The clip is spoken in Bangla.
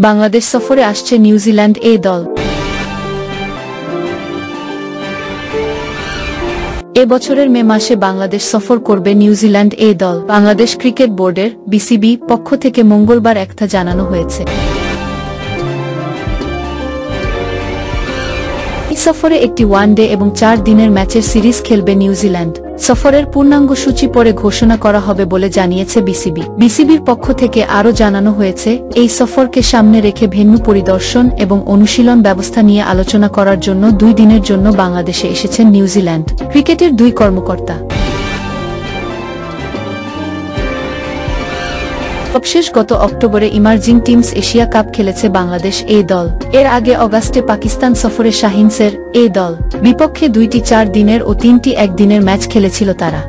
বাংলাদেশ সফরে আসছে নিউজিল্যান্ড এ দল। এ বছরের মে মাসে বাংলাদেশ সফর করবে নিউজিল্যান্ড এ দল। বাংলাদেশ ক্রিকেট বোর্ডের বিসিবি পক্ষ থেকে মঙ্গলবার একটা জানানো হয়েছে। এই সফরে একটি ওয়ানডে এবং 4 দিনের ম্যাচের সিরিজ খেলবে নিউজিল্যান্ড। সফরের পূর্ণাঙ্গ সূচি পরে ঘোষণা করা হবে বলে জানিয়েছে বিসিবি। বিসিবির পক্ষ থেকে আরও জানানো হয়েছে, এই সফরকে সামনে রেখে ভেন্যু পরিদর্শন এবং অনুশীলন ব্যবস্থা নিয়ে আলোচনা করার জন্য 2 দিনের জন্য বাংলাদেশে এসেছেন নিউজিল্যান্ড ক্রিকেটের 2 কর্মকর্তা। সবশেষ গত অক্টোবরে ইমার্জিং টিমস এশিয়া কাপ খেলেছে বাংলাদেশ এ দল। এর আগে অগাস্টে পাকিস্তান সফরে শাহিনসের এ দল বিপক্ষে 2টি 4 দিনের ও 3টি 1 দিনের ম্যাচ খেলেছিল তারা।